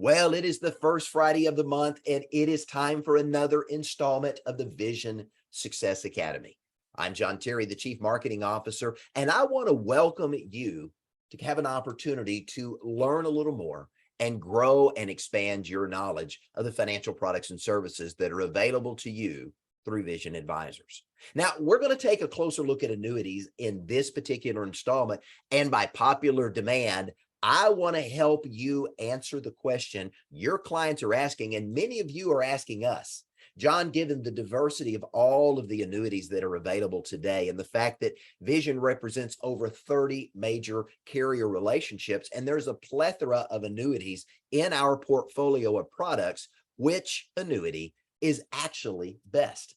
Well, it is the first Friday of the month, and it is time for another installment of the Vision Success Academy. I'm John Terry, the Chief Marketing Officer, and I want to welcome you to have an opportunity to learn a little more and grow and expand your knowledge of the financial products and services that are available to you through Vision Advisors. Now, we're going to take a closer look at annuities in this particular installment, and by popular demand, I want to help you answer the question your clients are asking, and many of you are asking us. John, given the diversity of all of the annuities that are available today and the fact that Vision represents over 30 major carrier relationships, and there's a plethora of annuities in our portfolio of products, which annuity is actually best?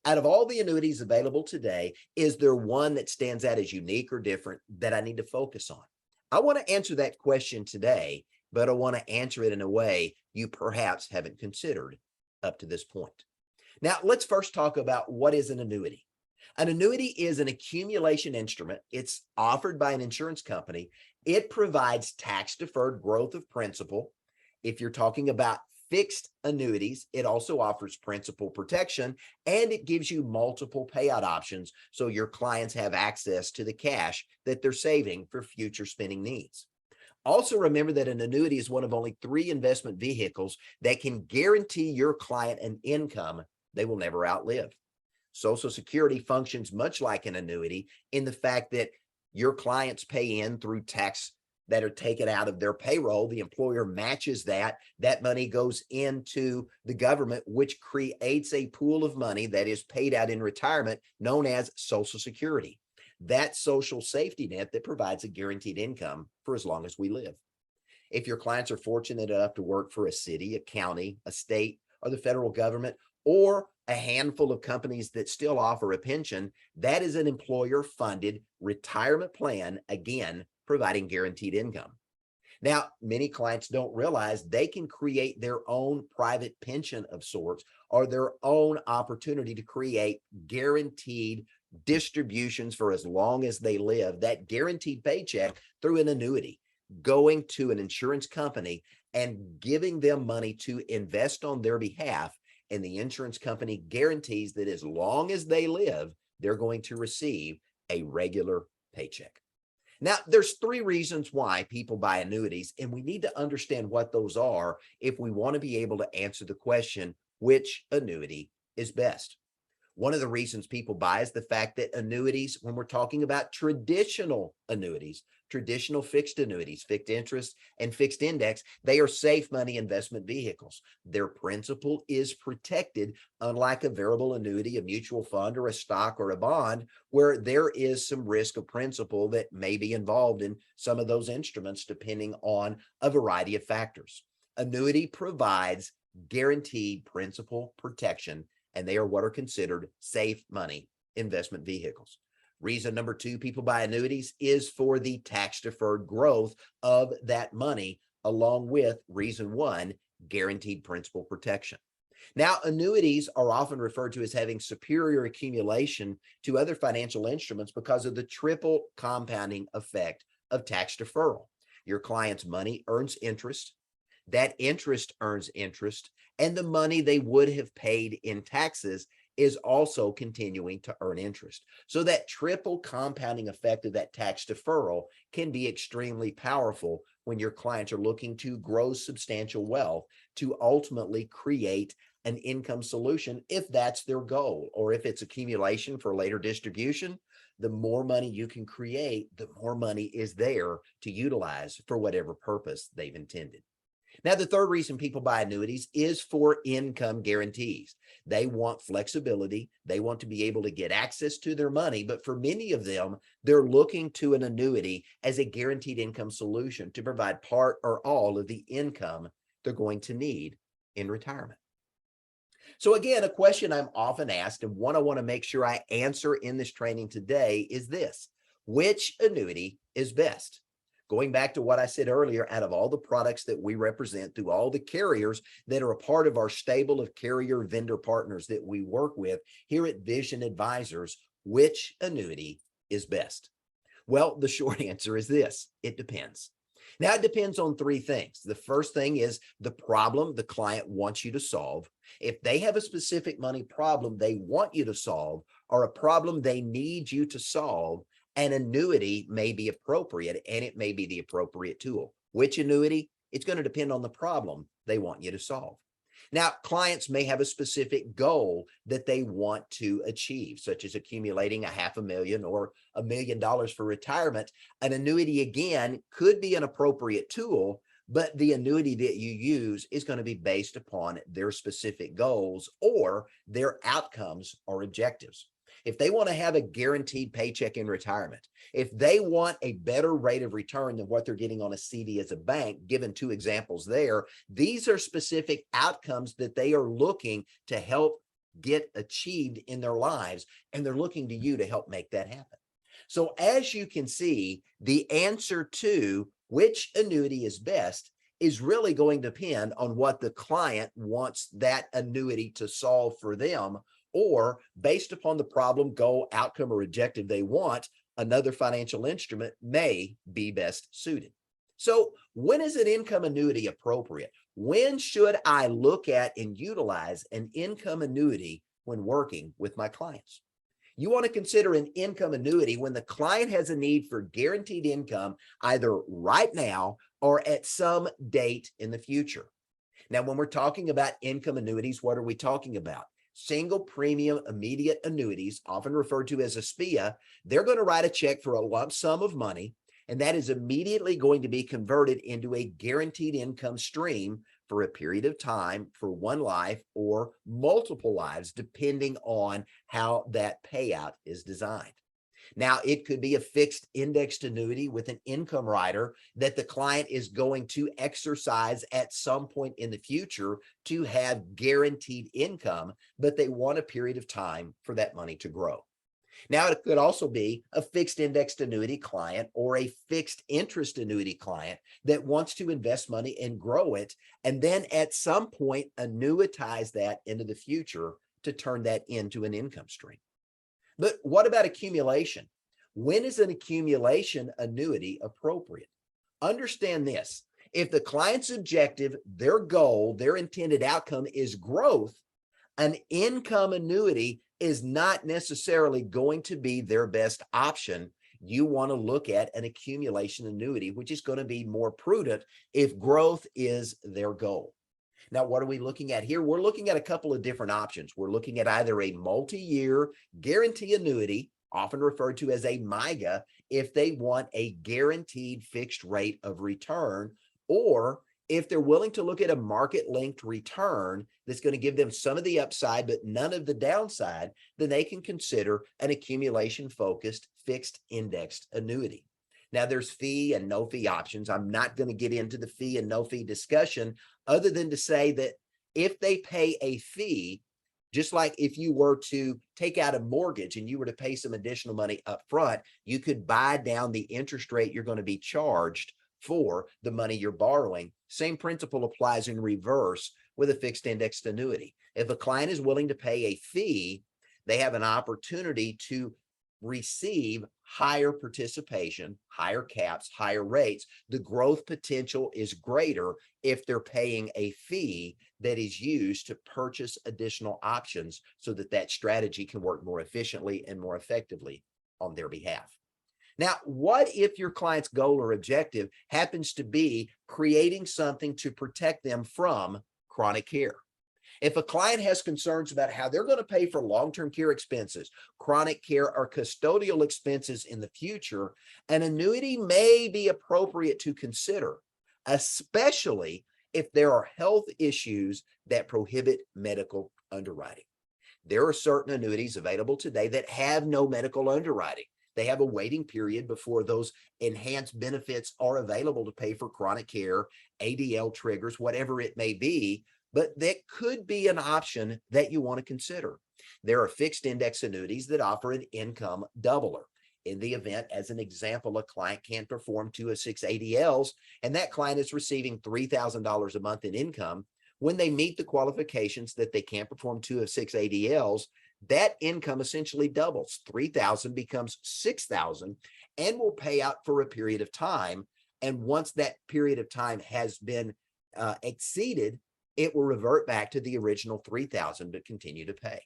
Out of all the annuities available today, is there one that stands out as unique or different that I need to focus on? I want to answer that question today, but I want to answer it in a way you perhaps haven't considered up to this point. Now, let's first talk about what is an annuity. An annuity is an accumulation instrument. It's offered by an insurance company. It provides tax-deferred growth of principal. If you're talking about fixed annuities, it also offers principal protection, and it gives you multiple payout options so your clients have access to the cash that they're saving for future spending needs. Also, remember that an annuity is one of only 3 investment vehicles that can guarantee your client an income they will never outlive. Social Security functions much like an annuity in the fact that your clients pay in through tax that are taken out of their payroll. The employer matches that. That money goes into the government, which creates a pool of money that is paid out in retirement known as Social Security. That social safety net that provides a guaranteed income for as long as we live. If your clients are fortunate enough to work for a city, a county, a state, or the federal government, or a handful of companies that still offer a pension, that is an employer-funded retirement plan, again, providing guaranteed income. Now, many clients don't realize they can create their own private pension of sorts or their own opportunity to create guaranteed distributions for as long as they live, that guaranteed paycheck through an annuity, going to an insurance company and giving them money to invest on their behalf. And the insurance company guarantees that as long as they live, they're going to receive a regular paycheck. Now, there's 3 reasons why people buy annuities, and we need to understand what those are if we want to be able to answer the question, which annuity is best? One of the reasons people buy is the fact that annuities, when we're talking about traditional annuities, traditional fixed annuities, fixed interest and fixed index, they are safe money investment vehicles. Their principal is protected, unlike a variable annuity, a mutual fund, or a stock or a bond, where there is some risk of principal that may be involved in some of those instruments, depending on a variety of factors. Annuity provides guaranteed principal protection, and they are what are considered safe money investment vehicles. Reason number 2 people buy annuities is for the tax-deferred growth of that money, along with reason 1, guaranteed principal protection. Now, annuities are often referred to as having superior accumulation to other financial instruments because of the triple compounding effect of tax deferral. Your client's money earns interest, that interest earns interest, and the money they would have paid in taxes is also continuing to earn interest. So that triple compounding effect of that tax deferral can be extremely powerful when your clients are looking to grow substantial wealth to ultimately create an income solution, if that's their goal, or if it's accumulation for later distribution. The more money you can create, the more money is there to utilize for whatever purpose they've intended. Now, the third reason people buy annuities is for income guarantees. They want flexibility. They want to be able to get access to their money. But for many of them, they're looking to an annuity as a guaranteed income solution to provide part or all of the income they're going to need in retirement. So again, a question I'm often asked, and one I want to make sure I answer in this training today, is this: which annuity is best? Going back to what I said earlier, out of all the products that we represent through all the carriers that are a part of our stable of carrier vendor partners that we work with here at Vision Advisors, which annuity is best? Well, the short answer is this: it depends. Now, it depends on three things. The first thing is the problem the client wants you to solve. If they have a specific money problem they want you to solve, or a problem they need you to solve, an annuity may be appropriate, and it may be the appropriate tool. Which annuity? It's going to depend on the problem they want you to solve. Now, clients may have a specific goal that they want to achieve, such as accumulating $500,000 or $1 million for retirement. An annuity, again, could be an appropriate tool, but the annuity that you use is going to be based upon their specific goals or their outcomes or objectives. If they want to have a guaranteed paycheck in retirement, if they want a better rate of return than what they're getting on a CD as a bank, given two examples there, these are specific outcomes that they are looking to help get achieved in their lives, and they're looking to you to help make that happen. So as you can see, the answer to which annuity is best is really going to depend on what the client wants that annuity to solve for them, or based upon the problem, goal, outcome, or objective they want, another financial instrument may be best suited. So when is an income annuity appropriate? When should I look at and utilize an income annuity when working with my clients? You want to consider an income annuity when the client has a need for guaranteed income, either right now or at some date in the future. Now, when we're talking about income annuities, what are we talking about? Single premium immediate annuities, often referred to as a SPIA. They're going to write a check for a lump sum of money, and that is immediately going to be converted into a guaranteed income stream for a period of time, for one life or multiple lives, depending on how that payout is designed. Now, it could be a fixed indexed annuity with an income rider that the client is going to exercise at some point in the future to have guaranteed income, but they want a period of time for that money to grow. Now, it could also be a fixed indexed annuity client or a fixed interest annuity client that wants to invest money and grow it, and then at some point annuitize that into the future to turn that into an income stream. But what about accumulation? When is an accumulation annuity appropriate? Understand this. If the client's objective, their goal, their intended outcome is growth, an income annuity is not necessarily going to be their best option. You want to look at an accumulation annuity, which is going to be more prudent if growth is their goal. Now, what are we looking at here? We're looking at a couple of different options. We're looking at either a multi-year guarantee annuity, often referred to as a MYGA, if they want a guaranteed fixed rate of return, or if they're willing to look at a market-linked return that's going to give them some of the upside but none of the downside, then they can consider an accumulation-focused fixed indexed annuity. Now, there's fee and no fee options. I'm not going to get into the fee and no fee discussion, other than to say that if they pay a fee, just like if you were to take out a mortgage and you were to pay some additional money up front, you could buy down the interest rate you're going to be charged for the money you're borrowing. Same principle applies in reverse with a fixed indexed annuity. If a client is willing to pay a fee, they have an opportunity to receive higher participation, higher caps, higher rates. The growth potential is greater if they're paying a fee that is used to purchase additional options so that that strategy can work more efficiently and more effectively on their behalf. Now, what if your client's goal or objective happens to be creating something to protect them from chronic care? If a client has concerns about how they're going to pay for long-term care expenses, chronic care, or custodial expenses in the future, an annuity may be appropriate to consider, especially if there are health issues that prohibit medical underwriting. There are certain annuities available today that have no medical underwriting. They have a waiting period before those enhanced benefits are available to pay for chronic care, ADL triggers, whatever it may be. But that could be an option that you want to consider. There are fixed index annuities that offer an income doubler. In the event, as an example, a client can't perform 2 of 6 ADLs, and that client is receiving $3,000 a month in income. When they meet the qualifications that they can't perform 2 of 6 ADLs, that income essentially doubles. $3,000 becomes $6,000 and will pay out for a period of time. And once that period of time has been exceeded, it will revert back to the original 3,000 but continue to pay.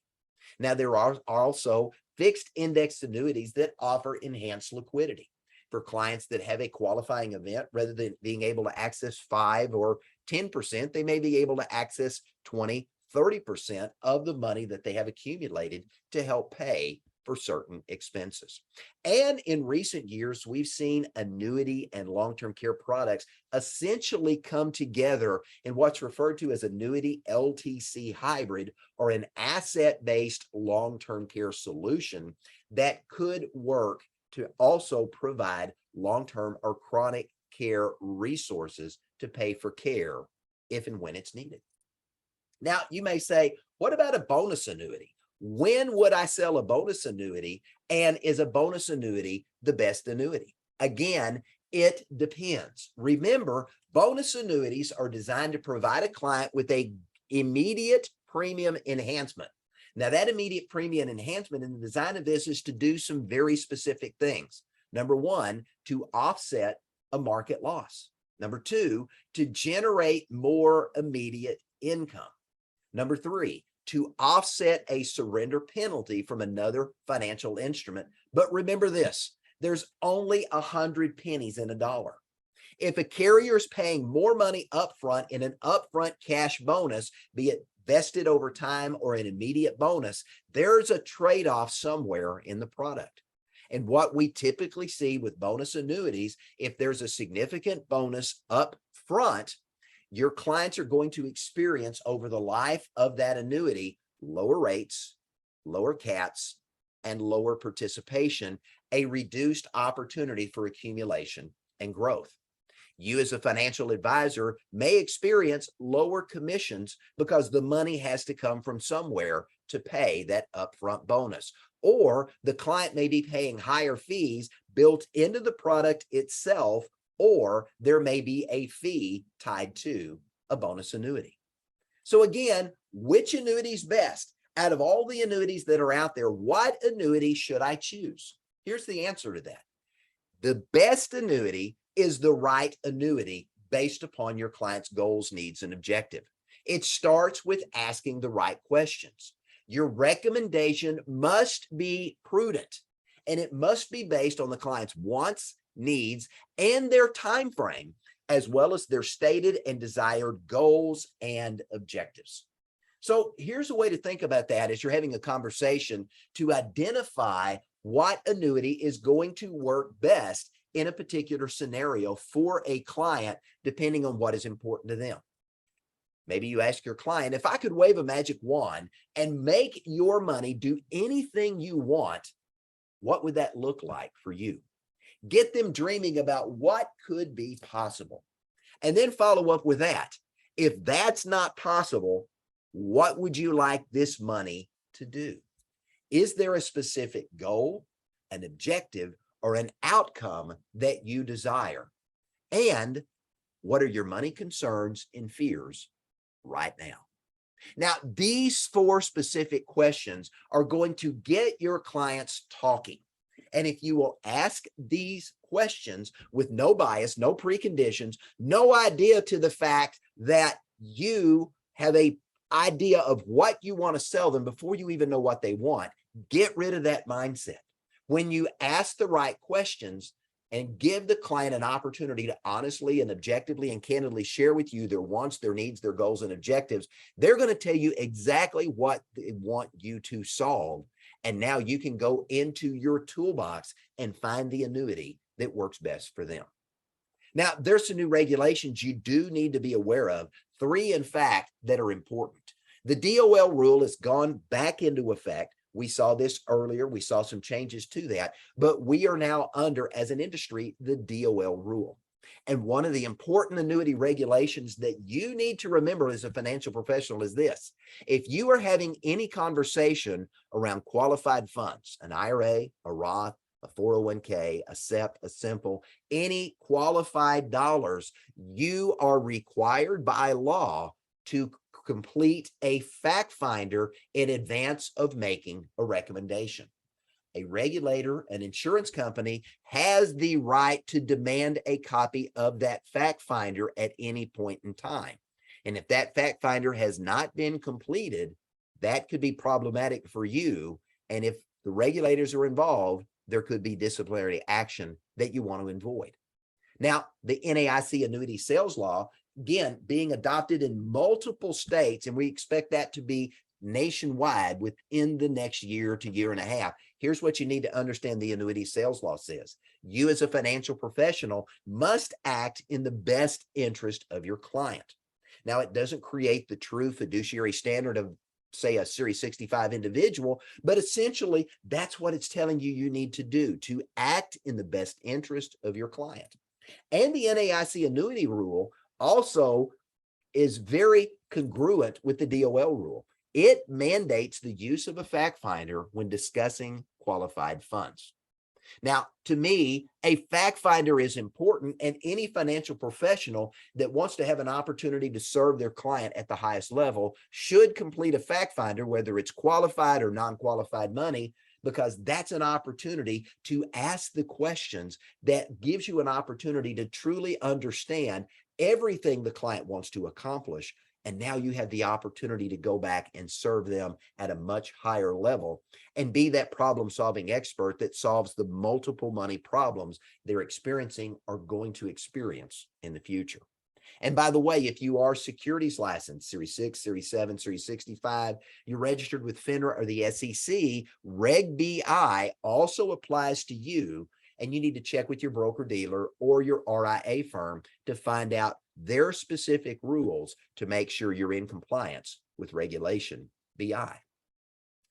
Now, there are also fixed indexed annuities that offer enhanced liquidity for clients that have a qualifying event. Rather than being able to access 5 or 10%, they may be able to access 20, 30% of the money that they have accumulated to help pay for certain expenses. And in recent years, we've seen annuity and long-term care products essentially come together in what's referred to as annuity LTC hybrid, or an asset-based long-term care solution that could work to also provide long-term or chronic care resources to pay for care if and when it's needed. Now, you may say, what about a bonus annuity? When would I sell a bonus annuity? And is a bonus annuity the best annuity? Again, it depends. Remember, bonus annuities are designed to provide a client with a immediate premium enhancement. Now, that immediate premium enhancement in the design of this is to do some very specific things. Number one, to offset a market loss. Number two, to generate more immediate income. Number three, to offset a surrender penalty from another financial instrument. But remember this, there's only 100 pennies in a dollar. If a carrier is paying more money upfront in an upfront cash bonus, be it vested over time or an immediate bonus, there's a trade-off somewhere in the product. And what we typically see with bonus annuities, if there's a significant bonus up front, your clients are going to experience over the life of that annuity lower rates, lower CATs, and lower participation, a reduced opportunity for accumulation and growth. You as a financial advisor may experience lower commissions because the money has to come from somewhere to pay that upfront bonus. Or the client may be paying higher fees built into the product itself, or there may be a fee tied to a bonus annuity. So again, which annuity is best? Out of all the annuities that are out there, what annuity should I choose? Here's the answer to that. The best annuity is the right annuity based upon your client's goals, needs, and objective. It starts with asking the right questions. Your recommendation must be prudent, and it must be based on the client's wants, needs, and their time frame, as well as their stated and desired goals and objectives. So here's a way to think about that as you're having a conversation to identify what annuity is going to work best in a particular scenario for a client, depending on what is important to them. Maybe you ask your client, if I could wave a magic wand and make your money do anything you want, what would that look like for you? Get them dreaming about what could be possible. And then follow up with that. If that's not possible, what would you like this money to do? Is there a specific goal, an objective, or an outcome that you desire? And what are your money concerns and fears right now? Now, these 4 specific questions are going to get your clients talking. And if you will ask these questions with no bias, no preconditions, no idea to the fact that you have an idea of what you want to sell them before you even know what they want, get rid of that mindset. When you ask the right questions and give the client an opportunity to honestly and objectively and candidly share with you their wants, their needs, their goals, and objectives, they're going to tell you exactly what they want you to solve. And now you can go into your toolbox and find the annuity that works best for them. Now, there's some new regulations you do need to be aware of, 3, in fact, that are important. The DOL rule has gone back into effect. We saw this earlier. We saw some changes to that, but we are now under, as an industry, the DOL rule. And one of the important annuity regulations that you need to remember as a financial professional is this. If you are having any conversation around qualified funds, an IRA, a Roth, a 401k, a SEP, a simple, any qualified dollars, you are required by law to complete a fact finder in advance of making a recommendation. a regulator, an insurance company, has the right to demand a copy of that fact finder at any point in time. And if that fact finder has not been completed, that could be problematic for you. And if the regulators are involved, there could be disciplinary action that you want to avoid. Now, the NAIC annuity sales law, again, being adopted in multiple states, and we expect that to be nationwide within the next year to year and a half. Here's what you need to understand the annuity sales law says. You as a financial professional must act in the best interest of your client. Now, it doesn't create the true fiduciary standard of, say, a Series 65 individual, but essentially that's what it's telling you you need to do, to act in the best interest of your client. And the NAIC annuity rule also is very congruent with the DOL rule. It mandates the use of a fact finder when discussing qualified funds. Now, to me, a fact finder is important, and any financial professional that wants to have an opportunity to serve their client at the highest level should complete a fact finder, whether it's qualified or non-qualified money, because that's an opportunity to ask the questions that gives you an opportunity to truly understand everything the client wants to accomplish. And now you have the opportunity to go back and serve them at a much higher level and be that problem-solving expert that solves the multiple money problems they're experiencing or going to experience in the future. And by the way, if you are securities licensed, Series 6, Series 7, Series 65, you're registered with FINRA or the SEC, Reg BI also applies to you, and you need to check with your broker-dealer or your RIA firm to find out their specific rules to make sure you're in compliance with Regulation BI.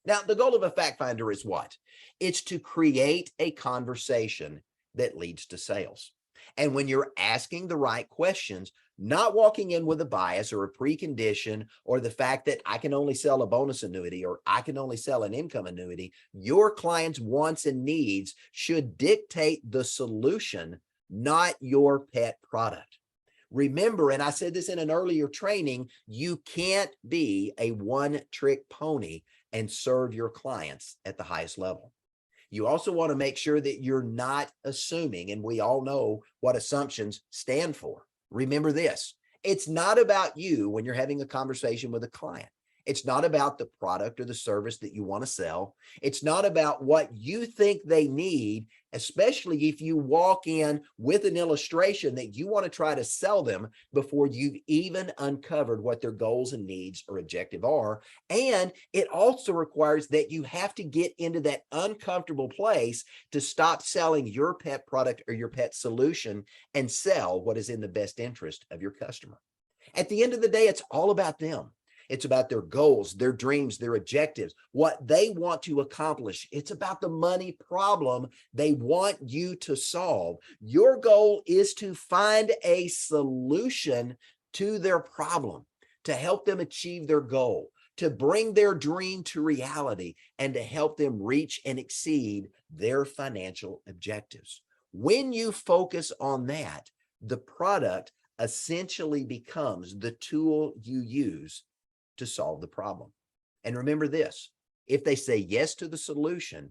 Now, the goal of a fact finder is what? It's to create a conversation that leads to sales. And when you're asking the right questions, not walking in with a bias or a precondition or the fact that I can only sell a bonus annuity or I can only sell an income annuity, your client's wants and needs should dictate the solution, not your pet product. Remember, and I said this in an earlier training, you can't be a one-trick pony and serve your clients at the highest level. You also want to make sure that you're not assuming, and we all know what assumptions stand for. Remember this, it's not about you when you're having a conversation with a client. It's not about the product or the service that you want to sell. It's not about what you think they need, especially if you walk in with an illustration that you want to try to sell them before you've even uncovered what their goals and needs or objective are. And it also requires that you have to get into that uncomfortable place to stop selling your pet product or your pet solution and sell what is in the best interest of your customer. At the end of the day, it's all about them. It's about their goals, their dreams, their objectives, what they want to accomplish. It's about the money problem they want you to solve. Your goal is to find a solution to their problem, to help them achieve their goal, to bring their dream to reality, and to help them reach and exceed their financial objectives. When you focus on that, the product essentially becomes the tool you use to solve the problem. And remember this, if they say yes to the solution,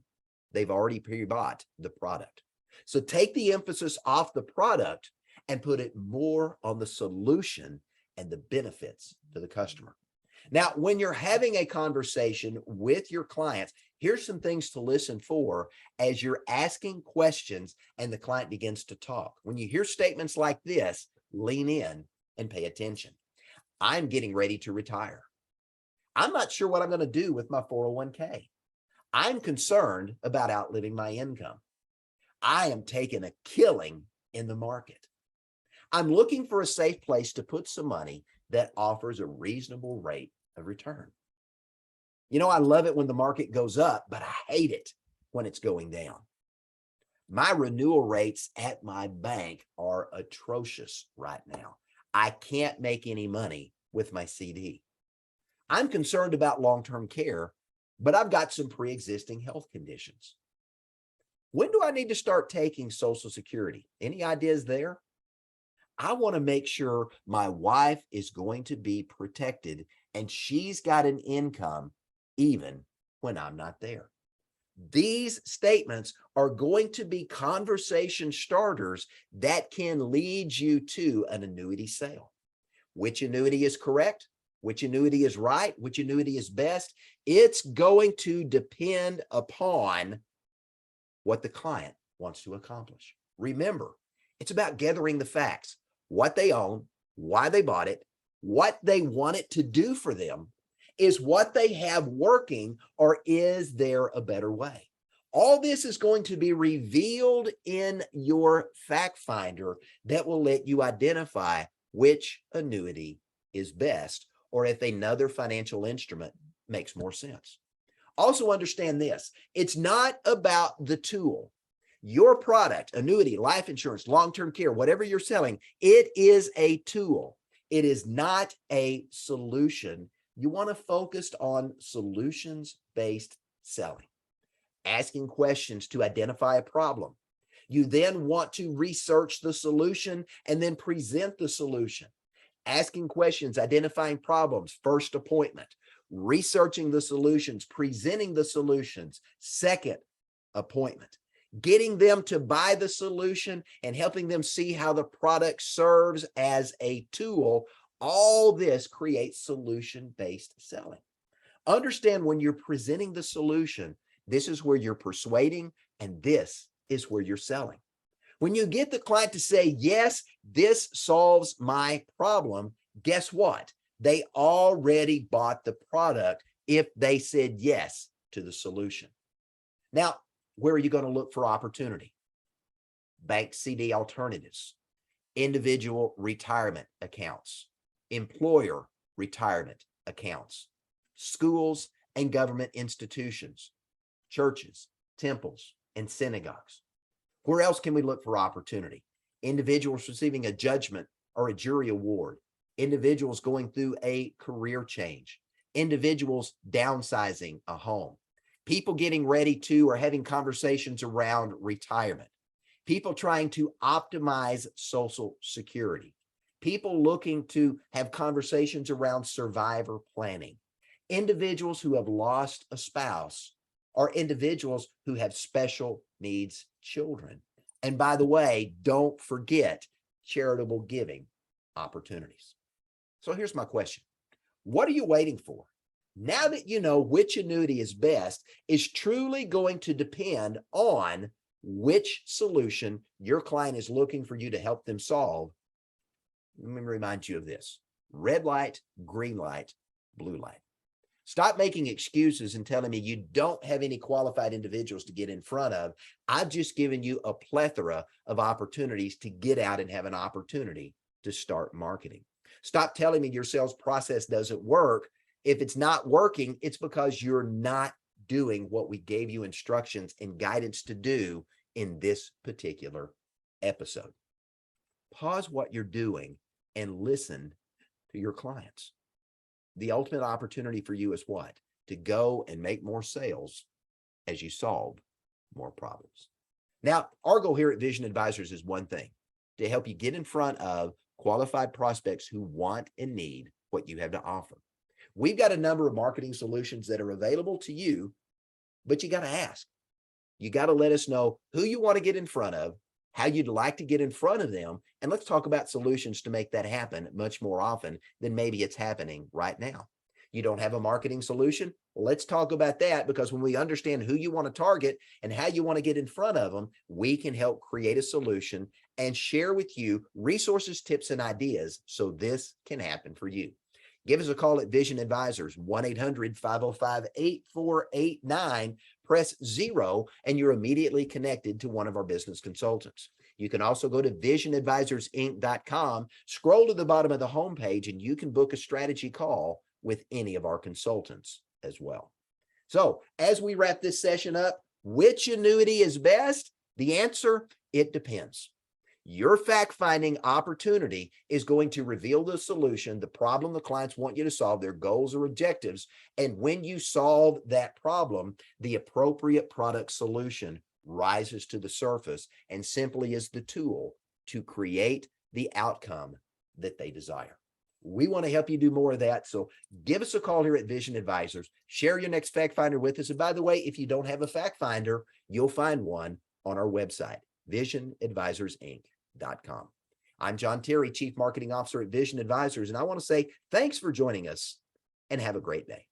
they've already pre-bought the product. So take the emphasis off the product and put it more on the solution and the benefits to the customer. Now, when you're having a conversation with your clients, here's some things to listen for as you're asking questions and the client begins to talk. When you hear statements like this, lean in and pay attention. I'm getting ready to retire. I'm not sure what I'm going to do with my 401k. I'm concerned about outliving my income. I am taking a killing in the market. I'm looking for a safe place to put some money that offers a reasonable rate of return. You know, I love it when the market goes up, but I hate it when it's going down. My renewal rates at my bank are atrocious right now. I can't make any money with my CD. I'm concerned about long-term care, but I've got some pre-existing health conditions. When do I need to start taking Social Security? Any ideas there? I want to make sure my wife is going to be protected and she's got an income even when I'm not there. These statements are going to be conversation starters that can lead you to an annuity sale. Which annuity is correct? Which annuity is right? Which annuity is best? It's going to depend upon what the client wants to accomplish. Remember, it's about gathering the facts, what they own, why they bought it, what they want it to do for them. Is what they have working, or is there a better way? All this is going to be revealed in your fact finder that will let you identify which annuity is best, or if another financial instrument makes more sense. Also understand this, it's not about the tool. Your product, annuity, life insurance, long-term care, whatever you're selling, it is a tool. It is not a solution. You want to focus on solutions-based selling, asking questions to identify a problem. You then want to research the solution and then present the solution. Asking questions, identifying problems, first appointment, researching the solutions, presenting the solutions, second appointment, getting them to buy the solution and helping them see how the product serves as a tool. All this creates solution-based selling. Understand when you're presenting the solution, this is where you're persuading and this is where you're selling. When you get the client to say, yes, this solves my problem, guess what? They already bought the product if they said yes to the solution. Now, where are you going to look for opportunity? Bank CD alternatives, individual retirement accounts, employer retirement accounts, schools and government institutions, churches, temples, and synagogues. Where else can we look for opportunity? Individuals receiving a judgment or a jury award, individuals going through a career change, individuals downsizing a home, people getting ready to or having conversations around retirement, people trying to optimize Social Security, people looking to have conversations around survivor planning, individuals who have lost a spouse, or individuals who have special needs children. And by the way, don't forget charitable giving opportunities. So here's my question. What are you waiting for? Now that you know which annuity is best, is truly going to depend on which solution your client is looking for you to help them solve. Let me remind you of this: red light, green light, blue light. Stop making excuses and telling me you don't have any qualified individuals to get in front of. I've just given you a plethora of opportunities to get out and have an opportunity to start marketing. Stop telling me your sales process doesn't work. If it's not working, it's because you're not doing what we gave you instructions and guidance to do in this particular episode. Pause what you're doing and listen to your clients. The ultimate opportunity for you is what? To go and make more sales as you solve more problems. Now, our goal here at Vision Advisors is one thing: to help you get in front of qualified prospects who want and need what you have to offer. We've got a number of marketing solutions that are available to you, but you got to ask. You got to let us know who you want to get in front of, how you'd like to get in front of them, and let's talk about solutions to make that happen much more often than maybe it's happening right now. You don't have a marketing solution? Let's talk about that, because when we understand who you want to target and how you want to get in front of them, we can help create a solution and share with you resources, tips, and ideas so this can happen for you. Give us a call at Vision Advisors, 1-800-505-8489. Press 0, and you're immediately connected to one of our business consultants. You can also go to visionadvisorsinc.com, scroll to the bottom of the homepage, and you can book a strategy call with any of our consultants as well. So as we wrap this session up, which annuity is best? The answer, it depends. Your fact-finding opportunity is going to reveal the solution, the problem the clients want you to solve, their goals or objectives. And when you solve that problem, the appropriate product solution rises to the surface and simply is the tool to create the outcome that they desire. We want to help you do more of that. So give us a call here at Vision Advisors. Share your next fact finder with us. And by the way, if you don't have a fact finder, you'll find one on our website, visionadvisorsinc.com. I'm John Terry, Chief Marketing Officer at Vision Advisors, and I want to say thanks for joining us and have a great day.